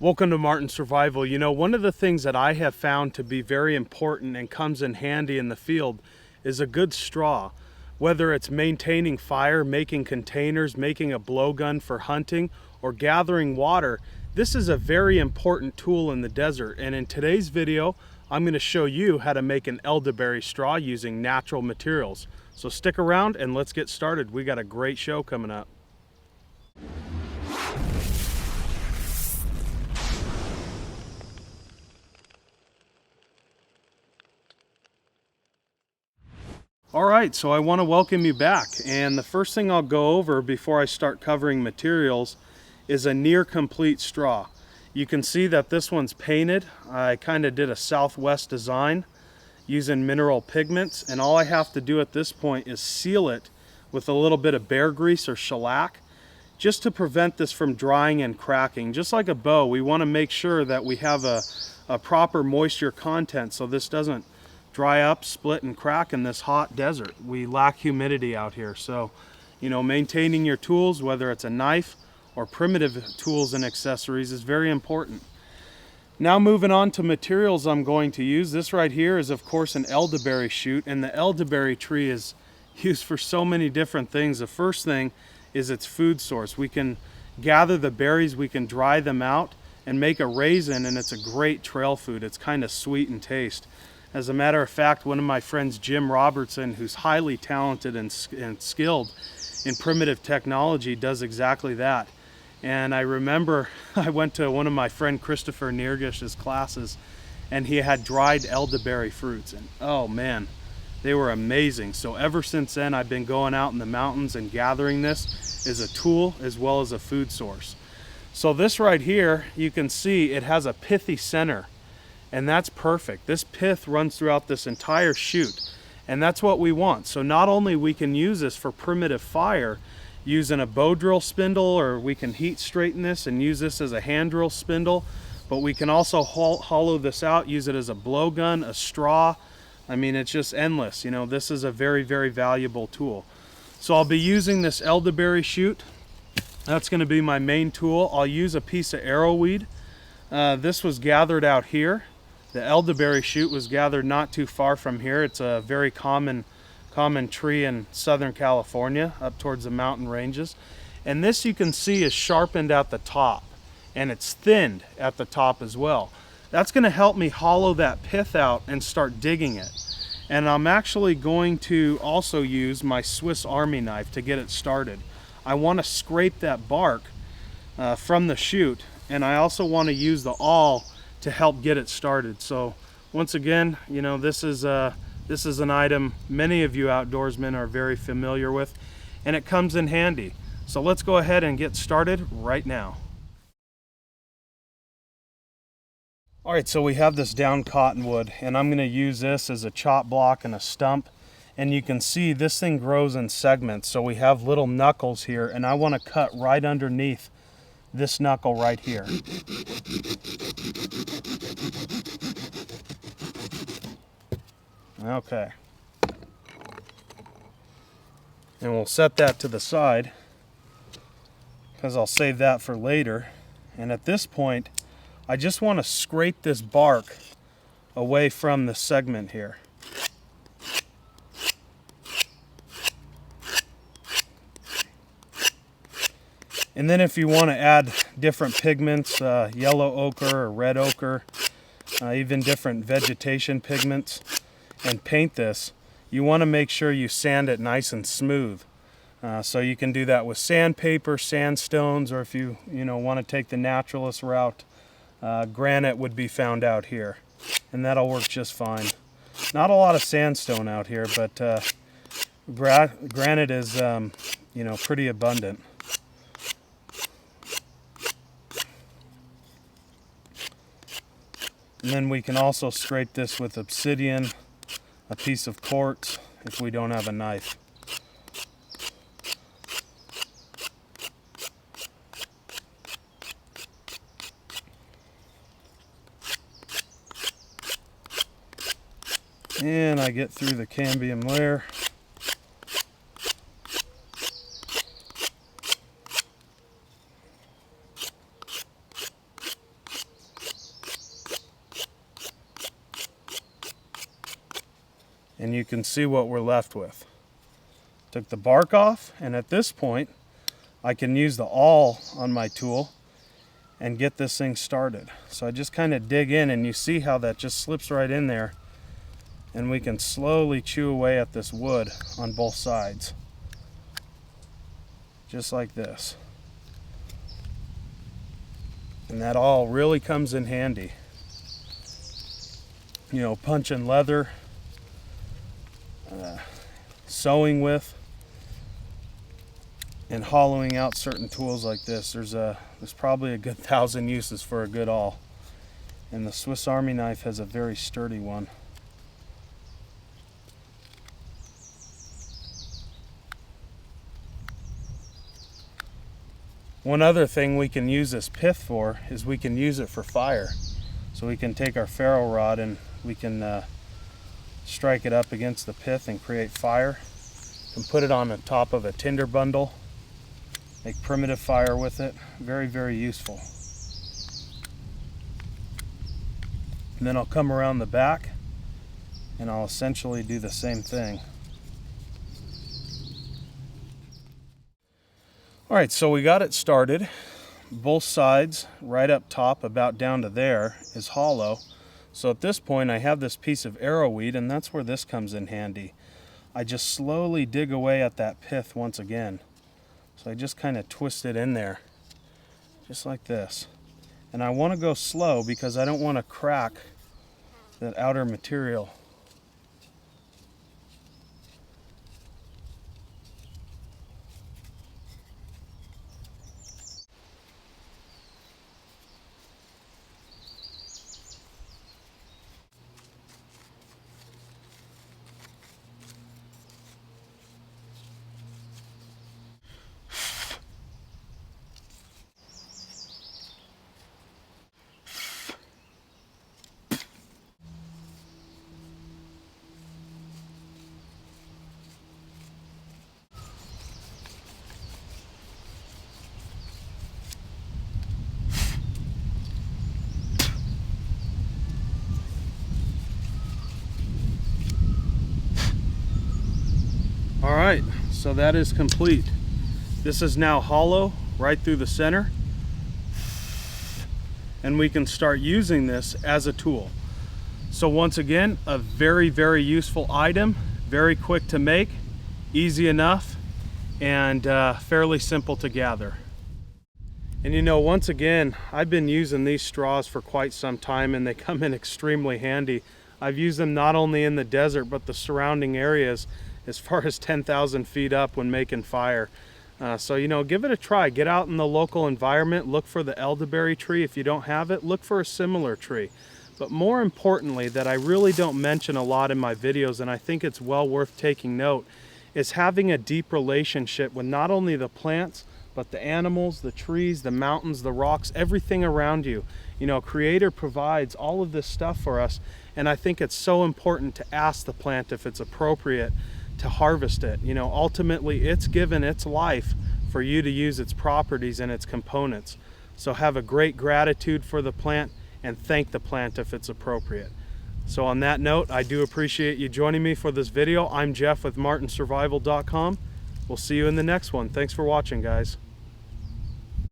Welcome to Martin Survival. You know, one of the things that I have found to be very important and comes in handy in the field is a good straw. Whether it's maintaining fire, making containers, making a blowgun for hunting, or gathering water, this is a very important tool in the desert. And in today's video, I'm going to show you how to make an elderberry straw using natural materials. So stick around and let's get started. We got a great show coming up. Alright, so I want to welcome you back, and the first thing I'll go over before I start covering materials is a near complete straw. You can see that this one's painted. I kind of did a Southwest design using mineral pigments, and all I have to do at this point is seal it with a little bit of bear grease or shellac just to prevent this from drying and cracking. Just like a bow, we want to make sure that we have a proper moisture content so this doesn't dry up, split, and crack in this hot desert. We lack humidity out here, so you know, maintaining your tools, whether it's a knife or primitive tools and accessories, is very important. Now moving on to materials I'm going to use. This right here is of course an elderberry shoot, and the elderberry tree is used for so many different things. The first thing is its food source. We can gather the berries, we can dry them out and make a raisin, and it's a great trail food. It's kind of sweet in taste. As a matter of fact, one of my friends, Jim Robertson, who's highly talented and skilled in primitive technology, does exactly that. And I remember I went to one of my friend Christopher Nirgish's classes, and he had dried elderberry fruits, and oh man, they were amazing. So ever since then, I've been going out in the mountains and gathering this as a tool as well as a food source. So this right here, you can see it has a pithy center. And that's perfect. This pith runs throughout this entire shoot, and that's what we want. So not only we can use this for primitive fire using a bow drill spindle, or we can heat straighten this and use this as a hand drill spindle, but we can also hollow this out, use it as a blowgun, a straw. I mean, it's just endless. You know, this is a very, very valuable tool. So I'll be using this elderberry shoot. That's going to be my main tool. I'll use a piece of arrowweed. This was gathered out here. The elderberry shoot was gathered not too far from here. It's a very common tree in Southern California, up towards the mountain ranges. And this, you can see, is sharpened at the top, and it's thinned at the top as well. That's going to help me hollow that pith out and start digging it. And I'm actually going to also use my Swiss Army knife to get it started. I want to scrape that bark from the shoot, and I also want to use the awl to help get it started. So once again, you know, this is an item many of you outdoorsmen are very familiar with, and it comes in handy. So let's go ahead and get started right now. All right, so we have this down cottonwood, and I'm going to use this as a chop block and a stump. And you can see this thing grows in segments, so we have little knuckles here, and I want to cut right underneath this knuckle right here. Okay. And we'll set that to the side because I'll save that for later. And at this point, I just want to scrape this bark away from the segment here. And then if you want to add different pigments, yellow ochre or red ochre, even different vegetation pigments, and paint this, you want to make sure you sand it nice and smooth. So you can do that with sandpaper, sandstones, or if you want to take the naturalist route, granite would be found out here, and that'll work just fine. Not a lot of sandstone out here, but granite is pretty abundant. And then we can also scrape this with obsidian, a piece of quartz, if we don't have a knife. And I get through the cambium layer. and you can see what we're left with. Took the bark off, and at this point I can use the awl on my tool and get this thing started. So I just kind of dig in, and you see how that just slips right in there, and we can slowly chew away at this wood on both sides, just like this. And that awl really comes in handy, you know, punching leather, sewing with, and hollowing out certain tools like this. There's probably a good 1,000 uses for a good awl, and the Swiss Army knife has a very sturdy one. One other thing we can use this pith for is we can use it for fire. So we can take our ferro rod and we can strike it up against the pith and create fire. You can put it on the top of a tinder bundle, make primitive fire with it. Very, very useful. And then I'll come around the back and I'll essentially do the same thing. All right, so we got it started. Both sides, right up top, about down to there, is hollow. So at this point I have this piece of arrowweed, and that's where this comes in handy. I just slowly dig away at that pith once again. So I just kind of twist it in there, just like this. And I want to go slow because I don't want to crack that outer material. All right, so that is complete. This is now hollow right through the center, and we can start using this as a tool. So once again, a very, very useful item, very quick to make, easy enough, and fairly simple to gather. And you know, once again, I've been using these straws for quite some time, and they come in extremely handy. I've used them not only in the desert, but the surrounding areas, as far as 10,000 feet up when making fire. So, you know, give it a try. Get out in the local environment, look for the elderberry tree. If you don't have it, look for a similar tree. But more importantly, that I really don't mention a lot in my videos, and I think it's well worth taking note, is having a deep relationship with not only the plants, but the animals, the trees, the mountains, the rocks, everything around you. You know, Creator provides all of this stuff for us, and I think it's so important to ask the plant if it's appropriate to harvest it. You know, ultimately it's given its life for you to use its properties and its components. So have a great gratitude for the plant and thank the plant if it's appropriate. So on that note, I do appreciate you joining me for this video. I'm Jeff with martinsurvival.com. We'll see you in the next one. Thanks for watching, guys.